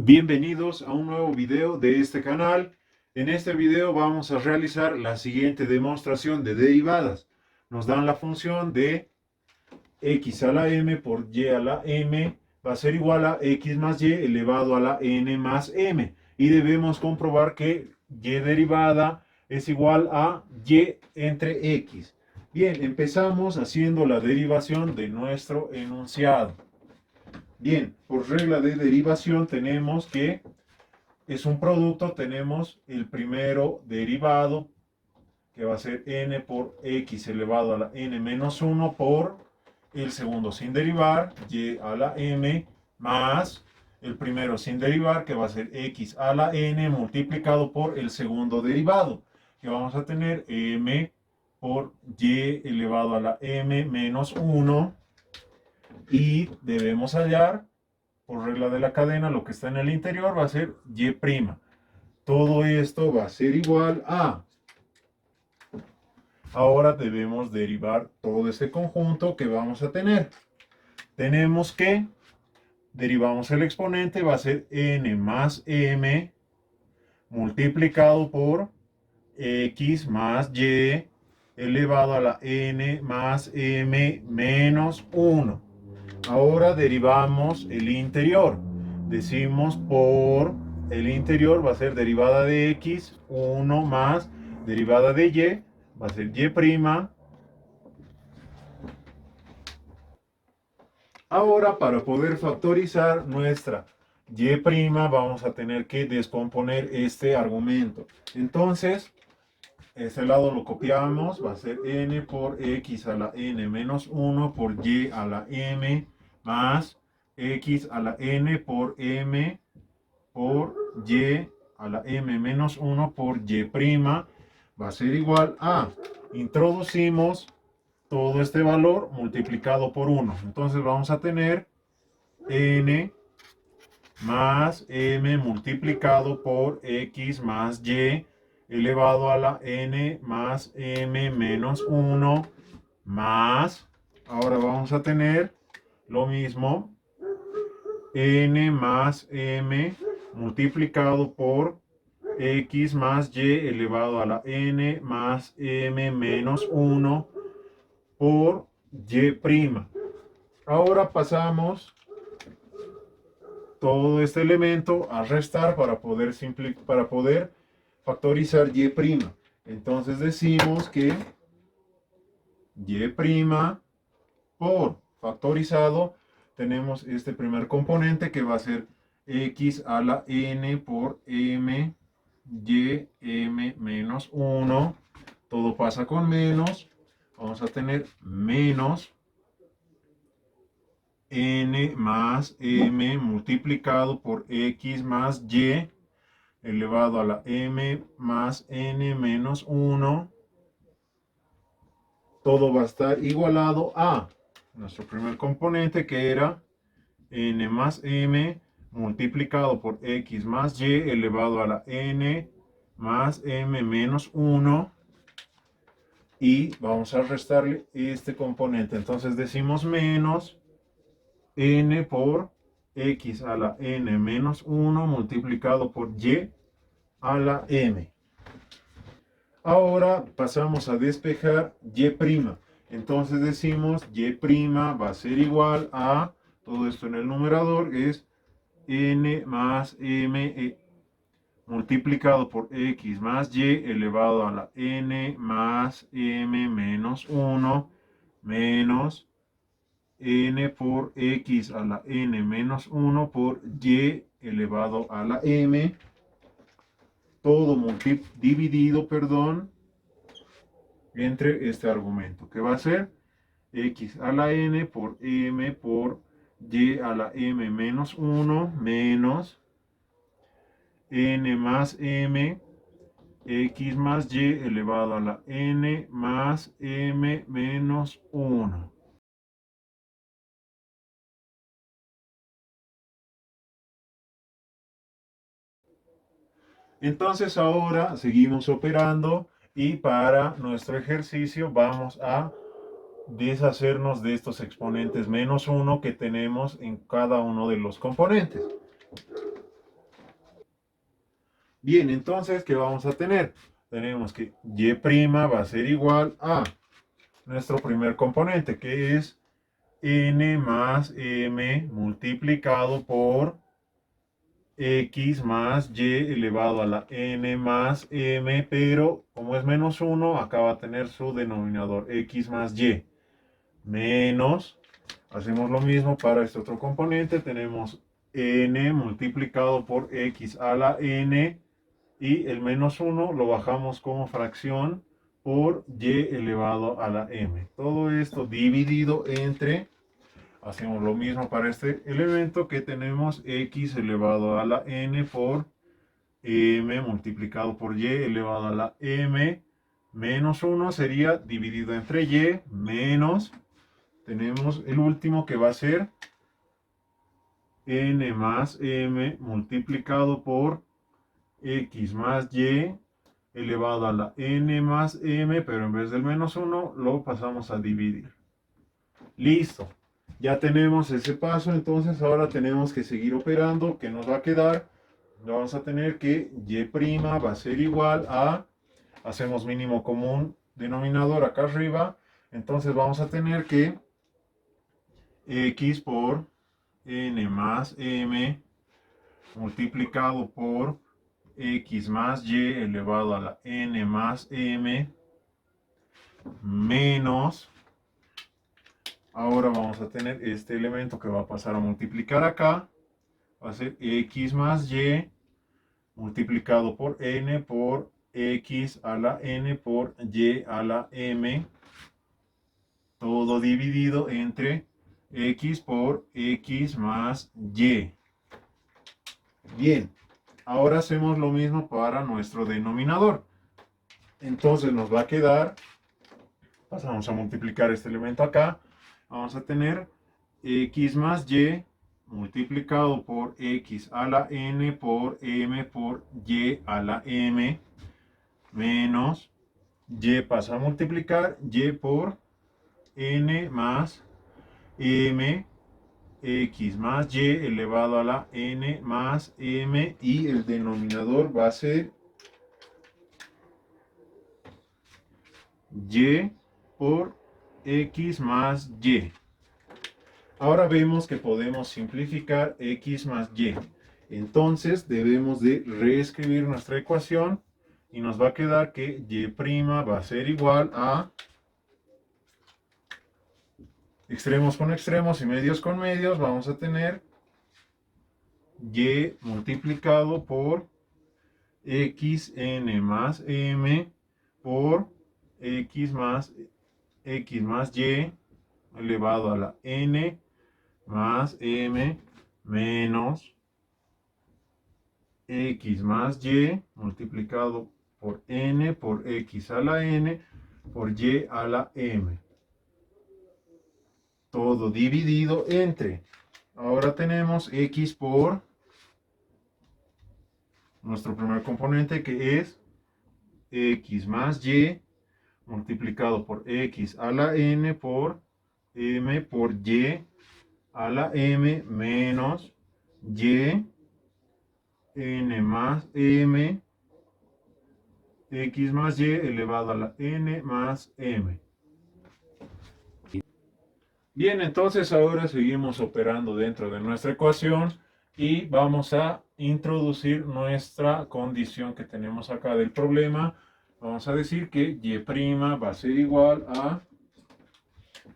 Bienvenidos a un nuevo video de este canal. En este video vamos a realizar la siguiente demostración de derivadas. Nos dan la función de x a la m por y a la m va a ser igual a x más y elevado a la n más m. Y debemos comprobar que y derivada es igual a y entre x. Bien, empezamos haciendo la derivación de nuestro enunciado. Bien, por regla de derivación tenemos que es un producto, tenemos el primero derivado, que va a ser n por x elevado a la n menos 1 por el segundo sin derivar, y a la m, más el primero sin derivar, que va a ser x a la n multiplicado por el segundo derivado, que vamos a tener m por y elevado a la m menos 1, y debemos hallar por regla de la cadena, lo que está'. En el interior va a ser y'. Todo esto va a ser igual a... Ahora debemos derivar todo este conjunto que vamos a tener. Tenemos que, derivamos el exponente, va a ser n más m multiplicado por x más y elevado a la n más m menos 1. Ahora derivamos el interior. Decimos por el interior va a ser derivada de x, 1 más derivada de y, va a ser y'. Ahora, para poder factorizar nuestra y', vamos a tener que descomponer este argumento. Entonces, este lado lo copiamos, va a ser n por x a la n menos 1 por y a la m más x a la n por m por y a la m menos 1 por y', va a ser igual a, introducimos todo este valor multiplicado por 1. Entonces vamos a tener n más m multiplicado por x más y elevado a la n más m menos 1 más, ahora vamos a tener lo mismo, n más m multiplicado por x más y elevado a la n más m menos 1 por y'. Ahora pasamos todo este elemento a restar para poder factorizar y'. Entonces decimos que y' por factorizado tenemos este primer componente que va a ser x a la n por m y m menos 1. Todo pasa con menos. Vamos a tener menos n más m multiplicado por x más y elevado a la m más n menos 1. Todo va a estar igualado a nuestro primer componente, que era n más m multiplicado por x más y elevado a la n más m menos 1. Y vamos a restarle este componente. Entonces decimos menos n por x a la n menos 1 multiplicado por y a la m. Ahora pasamos a despejar y'. Entonces decimos y' va a ser igual a, todo esto en el numerador es n más m multiplicado por x más y elevado a la n más m menos 1 menos n por x a la n menos 1 por y elevado a la m, todo dividido, entre este argumento, que va a ser x a la n por m por y a la m menos 1 menos n más m x más y elevado a la n más m menos 1. Entonces ahora seguimos operando y para nuestro ejercicio vamos a deshacernos de estos exponentes menos 1 que tenemos en cada uno de los componentes. Bien, entonces, ¿qué vamos a tener? Tenemos que y' va a ser igual a nuestro primer componente, que es n más m multiplicado por x más y elevado a la n más m, pero como es menos 1, acá va a tener su denominador x más y, menos, hacemos lo mismo para este otro componente, tenemos n multiplicado por x a la n, y el menos 1 lo bajamos como fracción por y elevado a la m. Todo esto dividido entre, hacemos lo mismo para este elemento, que tenemos x elevado a la n por m multiplicado por y elevado a la m, menos 1 sería dividido entre y, menos, tenemos el último que va a ser n más m multiplicado por x más y elevado a la n más m, pero en vez del menos 1 lo pasamos a dividir. Listo. Ya tenemos ese paso, entonces ahora tenemos que seguir operando. ¿Qué nos va a quedar? Vamos a tener que y' va a ser igual a, hacemos mínimo común denominador acá arriba, entonces vamos a tener que x por n más m multiplicado por x más y elevado a la n más m, menos, ahora vamos a tener este elemento que va a pasar a multiplicar acá, va a ser x más y multiplicado por n por x a la n por y a la m, todo dividido entre x por x más y. Bien, ahora hacemos lo mismo para nuestro denominador. Entonces nos va a quedar, pasamos a multiplicar este elemento acá, vamos a tener x más y multiplicado por x a la n por m por y a la m, menos, y pasa a multiplicar y por n más m, x más y elevado a la n más m, y el denominador va a ser y por x más y. Ahora vemos que podemos simplificar x más y. Entonces debemos de reescribir nuestra ecuación y nos va a quedar que y' va a ser igual a extremos con extremos y medios con medios. Vamos a tener y multiplicado por xn más m por x más y elevado a la n más m menos x más y multiplicado por n por x a la n por y a la m. Todo dividido entre, ahora tenemos x por nuestro primer componente, que es x más y multiplicado por x a la n por m por y a la m menos y n más m x más y elevado a la n más m. Bien, entonces ahora seguimos operando dentro de nuestra ecuación y vamos a introducir nuestra condición que tenemos acá del problema. Vamos a decir que y' va a ser igual a,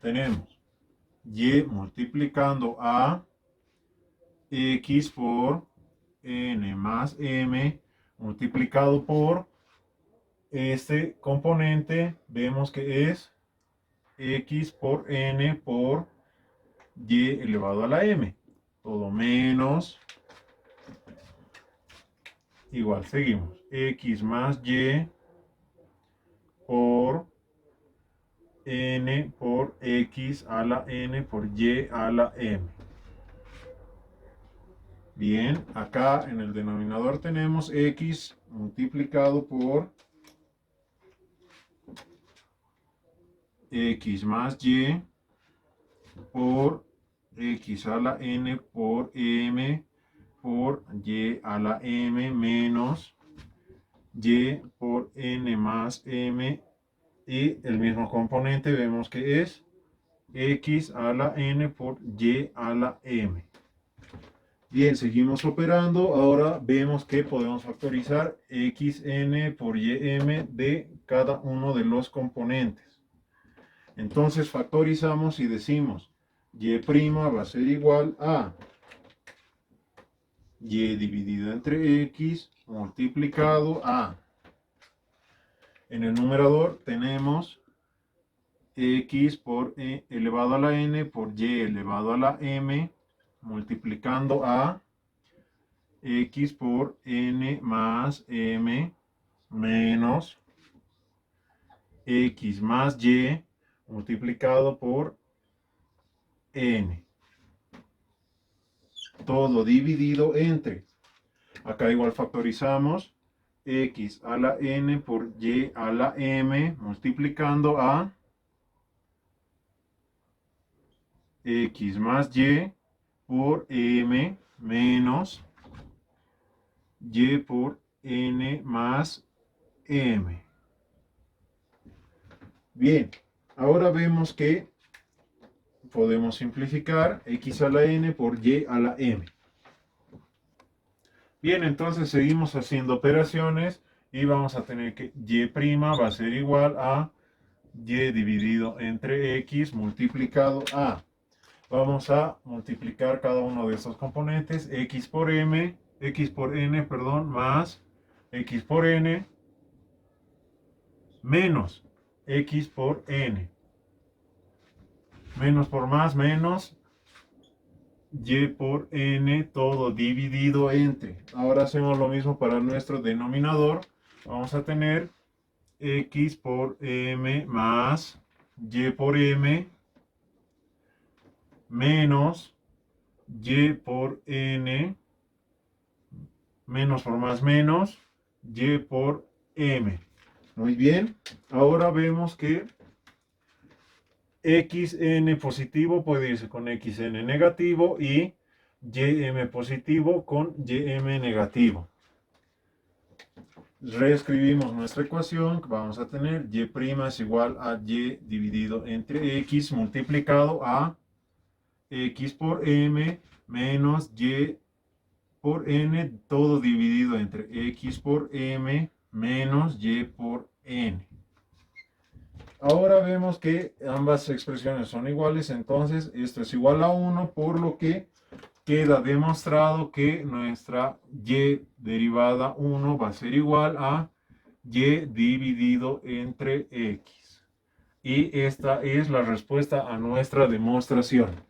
tenemos y multiplicando a x por n más m multiplicado por este componente, vemos que es x por n por y elevado a la m, todo menos, igual seguimos, x más y por n por x a la n por y a la m. Bien, acá en el denominador tenemos x multiplicado por x más y por x a la n por m por y a la m menos y por n más m, y el mismo componente vemos que es x a la n por y a la m. Bien, seguimos operando. Ahora vemos que podemos factorizar xn por ym de cada uno de los componentes. Entonces factorizamos y decimos y' va a ser igual a y dividido entre x multiplicado a. En el numerador tenemos x por e elevado a la n por y elevado a la m multiplicando a x por n más m menos x más y multiplicado por n. Todo dividido entre. Acá igual factorizamos x a la n por y a la m multiplicando a x más y por m menos y por n más m. Bien, ahora vemos que podemos simplificar x a la n por y a la m. Bien, entonces seguimos haciendo operaciones y vamos a tener que y' va a ser igual a y dividido entre x multiplicado a. Vamos a multiplicar cada uno de estos componentes, x por n, perdón, más x por n menos x por n. Menos por más, menos y por n, todo dividido entre. Ahora hacemos lo mismo para nuestro denominador. Vamos a tener x por m más y por m menos y por n, menos por más menos, y por m. Muy bien, ahora vemos que xn positivo puede irse con xn negativo y ym positivo con ym negativo. Reescribimos nuestra ecuación, vamos a tener y' es igual a y dividido entre x multiplicado a x por m menos y por n, todo dividido entre x por m menos y por n. Ahora vemos que ambas expresiones son iguales, entonces esto es igual a 1, por lo que queda demostrado que nuestra y derivada 1 va a ser igual a y dividido entre x. Y esta es la respuesta a nuestra demostración.